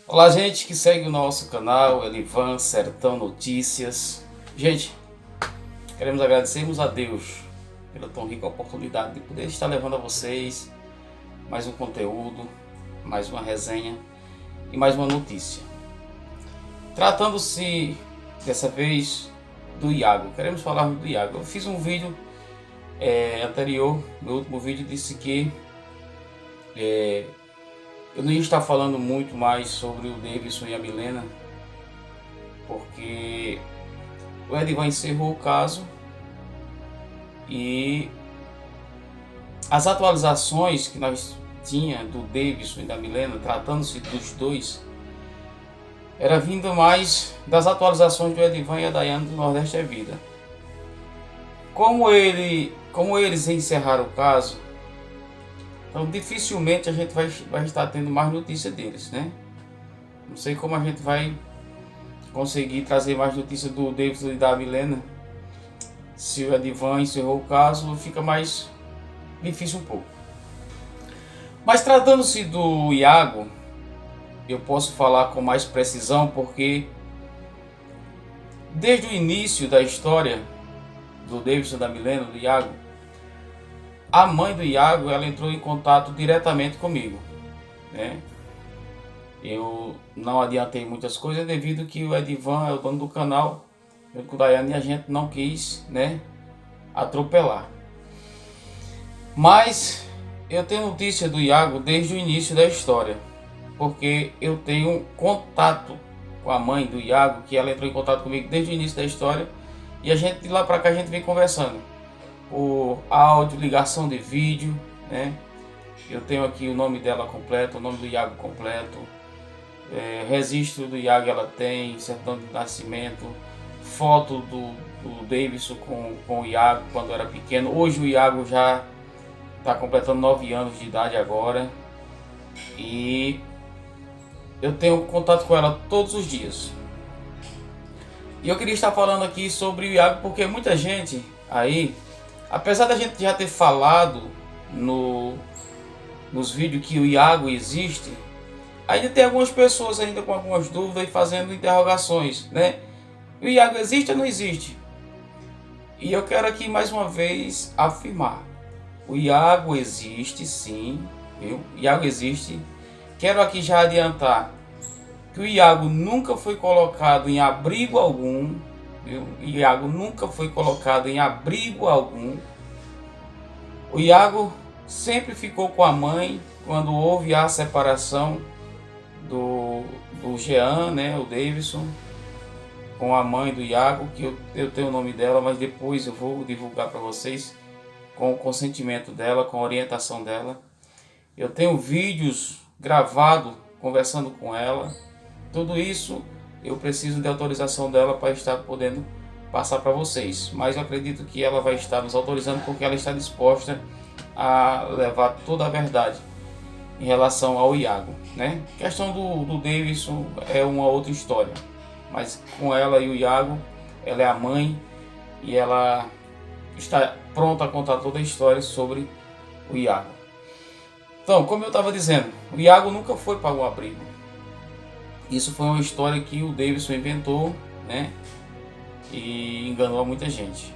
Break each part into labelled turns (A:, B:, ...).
A: Olá, gente que segue o nosso canal Elivan Sertão Notícias. Gente, queremos agradecermos a Deus pela tão rica oportunidade de poder estar levando a vocês mais um conteúdo, mais uma resenha e mais uma notícia. Tratando-se dessa vez do Iago, queremos falar do Iago. Eu fiz um vídeo anterior, meu último vídeo, disse que eu não ia estar falando muito mais sobre o Davidson e a Milena, porque o Edivan encerrou o caso e as atualizações que nós tinha do Davidson e da Milena, tratando-se dos dois, era vindo mais das atualizações do Edivan e a Dayane do Nordeste é Vida. Como eles encerraram o caso, então dificilmente a gente vai estar tendo mais notícia deles, né? Não sei como a gente vai conseguir trazer mais notícia do Davidson e da Milena. Se o Edivan encerrou o caso, fica mais difícil um pouco. Mas tratando-se do Iago, eu posso falar com mais precisão, porque desde o início da história do Davidson, da Milena, do Iago, a mãe do Iago, ela entrou em contato diretamente comigo, né? Eu não adiantei muitas coisas devido que o Edivan é o dono do canal, junto com o Daiane, e a gente não quis, né, atropelar. Mas eu tenho notícia do Iago desde o início da história, porque eu tenho contato com a mãe do Iago, que ela entrou em contato comigo desde o início da história, e a gente de lá para cá a gente vem conversando por áudio, ligação de vídeo, né? Eu tenho aqui o nome dela completo, o nome do Iago completo, registro do Iago ela tem, certidão de nascimento, foto do Davidson com o Iago quando era pequeno. Hoje o Iago já está completando 9 anos de idade agora, e eu tenho contato com ela todos os dias. E eu queria estar falando aqui sobre o Iago, porque muita gente aí, apesar da gente já ter falado nos vídeos que o Iago existe, ainda tem algumas pessoas ainda com algumas dúvidas e fazendo interrogações, né? O Iago existe ou não existe? E eu quero aqui mais uma vez afirmar: o Iago existe sim, viu? O Iago existe. Quero aqui já adiantar que o Iago nunca foi colocado em abrigo algum, viu? O Iago nunca foi colocado em abrigo algum. O Iago sempre ficou com a mãe quando houve a separação do Jean, né, o Davidson, com a mãe do Iago, que eu tenho o nome dela, mas depois eu vou divulgar para vocês, com o consentimento dela, com a orientação dela. Eu tenho vídeos gravados conversando com ela. Tudo isso eu preciso de autorização dela para estar podendo passar para vocês. Mas eu acredito que ela vai estar nos autorizando, porque ela está disposta a levar toda a verdade em relação ao Iago, né? A questão do Davidson é uma outra história. Mas com ela e o Iago, ela é a mãe e ela está pronta a contar toda a história sobre o Iago. Então, como eu estava dizendo, o Iago nunca foi para um abrigo. Isso foi uma história que o Davidson inventou, né? E enganou muita gente.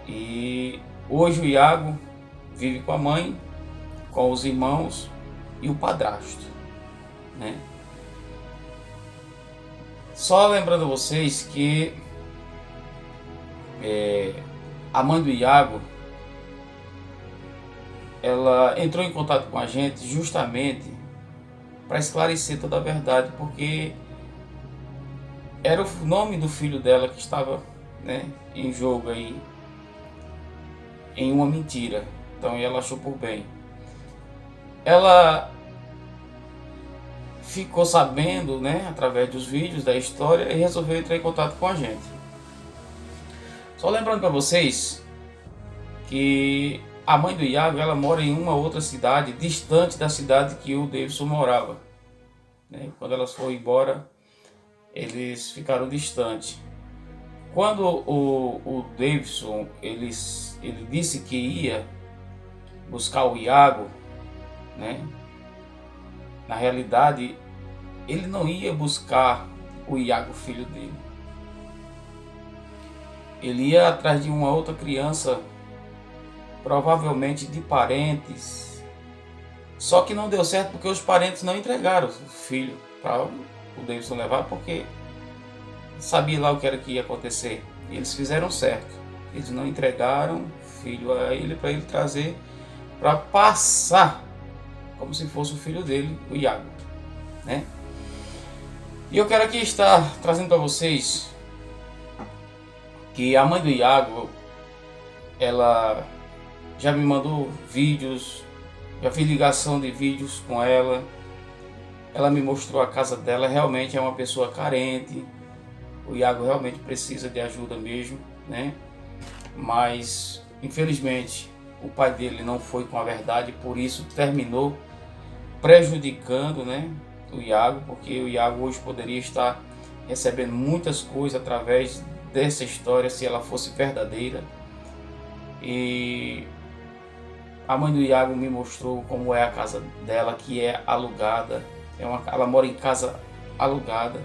A: E hoje o Iago vive com a mãe, com os irmãos e o padrasto, né? Só lembrando a vocês que a mãe do Iago, ela entrou em contato com a gente justamente para esclarecer toda a verdade, porque era o nome do filho dela que estava, né, em jogo aí, em uma mentira. Então ela achou por bem. Ela ficou sabendo, né, através dos vídeos da história, e resolveu entrar em contato com a gente. Só lembrando para vocês que a mãe do Iago, ela mora em uma outra cidade, distante da cidade que o Davidson morava, né? Quando elas foram embora, eles ficaram distantes. Quando o Davidson ele disse que ia buscar o Iago, né? Na realidade, ele não ia buscar o Iago, filho dele. Ele ia atrás de uma outra criança, provavelmente de parentes. Só que não deu certo porque os parentes não entregaram o filho para o Davidson levar, porque sabia lá o que era que ia acontecer. E eles fizeram certo. Eles não entregaram o filho a ele para ele trazer, para passar como se fosse o filho dele, o Iago, né? E eu quero aqui estar trazendo para vocês que a mãe do Iago, ela já me mandou vídeos, já fiz ligação de vídeos com ela. Ela me mostrou a casa dela, realmente é uma pessoa carente. O Iago realmente precisa de ajuda mesmo, né? Mas infelizmente o pai dele não foi com a verdade, por isso terminou prejudicando, né, o Iago, porque o Iago hoje poderia estar recebendo muitas coisas através dessa história se ela fosse verdadeira. E a mãe do Iago me mostrou como é a casa dela, que é alugada. Ela mora em casa alugada,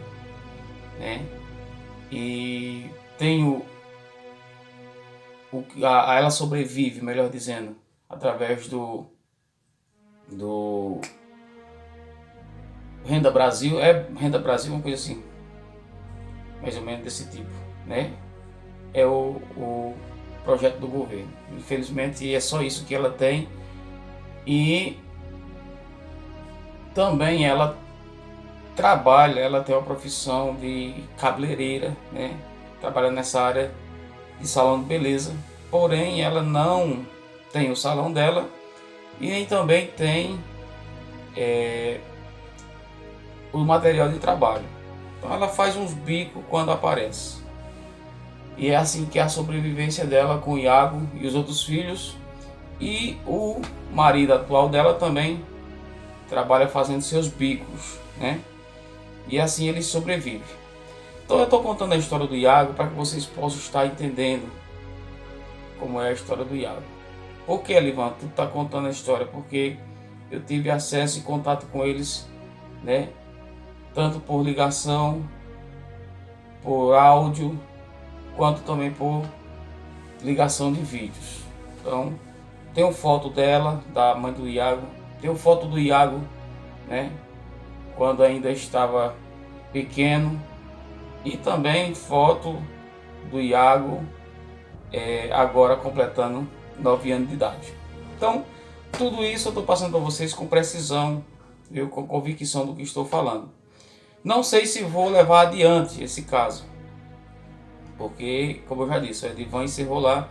A: né? E ela sobrevive, melhor dizendo, através do Renda Brasil, Renda Brasil, uma coisa assim, mais ou menos desse tipo, né? É o projeto do governo. Infelizmente é só isso que ela tem. E também ela trabalha, ela tem uma profissão de cabeleireira, né? Trabalha nessa área de salão de beleza, porém ela não tem o salão dela e nem também tem o material de trabalho. Então ela faz uns bicos quando aparece. E é assim que é a sobrevivência dela com o Iago e os outros filhos. E o marido atual dela também trabalha fazendo seus bicos, né? E assim ele sobrevive. Então eu estou contando a história do Iago para que vocês possam estar entendendo como é a história do Iago. Por que, Elivan, tu está contando a história? Porque eu tive acesso e contato com eles, né? Tanto por ligação, por áudio, quanto também por ligação de vídeos. Então, tenho foto dela, da mãe do Iago, tenho foto do Iago, né, quando ainda estava pequeno, e também foto do Iago agora completando 9 anos de idade. Então, tudo isso eu estou passando para vocês com precisão, viu, com convicção do que estou falando. Não sei se vou levar adiante esse caso, porque, como eu já disse, o Edivan encerrou lá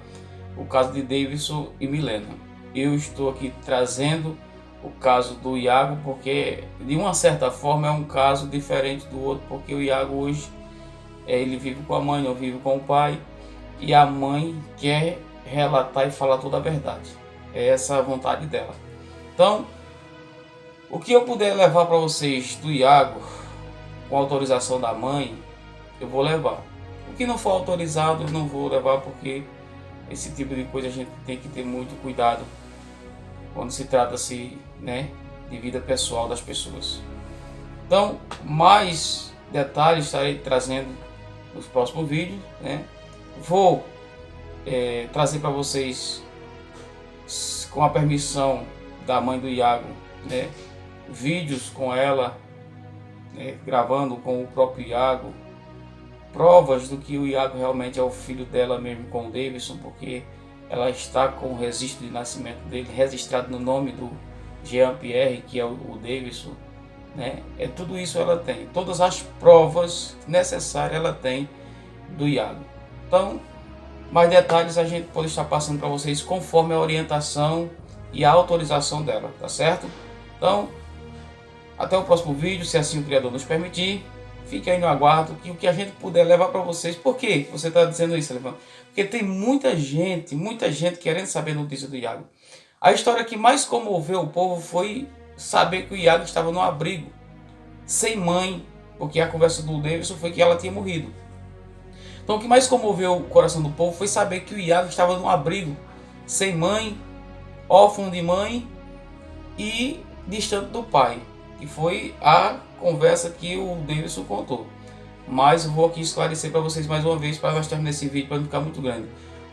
A: o caso de Davidson e Milena. Eu estou aqui trazendo o caso do Iago, porque de uma certa forma é um caso diferente do outro, porque o Iago hoje ele vive com a mãe, não vive com o pai, e a mãe quer relatar e falar toda a verdade. É essa a vontade dela. Então, o que eu puder levar para vocês do Iago, com autorização da mãe, eu vou levar. O que não for autorizado, eu não vou levar, porque esse tipo de coisa a gente tem que ter muito cuidado quando se trata-se, né, de vida pessoal das pessoas. Então, mais detalhes estarei trazendo nos próximos vídeos, né? Vou trazer para vocês, com a permissão da mãe do Iago, né, vídeos com ela, né, gravando com o próprio Iago, provas do que o Iago realmente é o filho dela mesmo com o Davidson, porque ela está com o registro de nascimento dele registrado no nome do Jean-Pierre, que é o Davidson, né? Tudo isso ela tem, todas as provas necessárias ela tem do Iago. Então, mais detalhes a gente pode estar passando para vocês conforme a orientação e a autorização dela, tá certo? Então, até o próximo vídeo, se assim o Criador nos permitir. Fique aí no aguardo, que o que a gente puder levar para vocês. Por que você está dizendo isso, Elivan? Porque tem muita gente querendo saber notícia do Iago. A história que mais comoveu o povo foi saber que o Iago estava no abrigo, sem mãe, porque a conversa do Davidson foi que ela tinha morrido. Então o que mais comoveu o coração do povo foi saber que o Iago estava no abrigo, sem mãe, órfão de mãe e distante do pai. que foi a conversa que o Davidson contou. Mas eu vou aqui esclarecer para vocês mais uma vez, para nós terminar esse vídeo, para não ficar muito grande.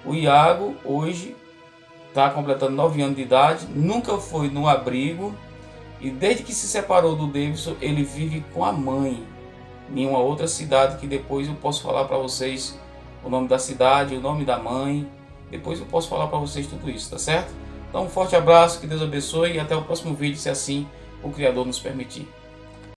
A: O Iago hoje está completando 9 anos de idade, nunca foi num abrigo, e desde que se separou do Davidson, ele vive com a mãe em uma outra cidade, que depois eu posso falar para vocês o nome da cidade, o nome da mãe. Depois eu posso falar para vocês tudo isso, tá certo? Então um forte abraço, que Deus abençoe e até o próximo vídeo, se assim o Criador nos permitir.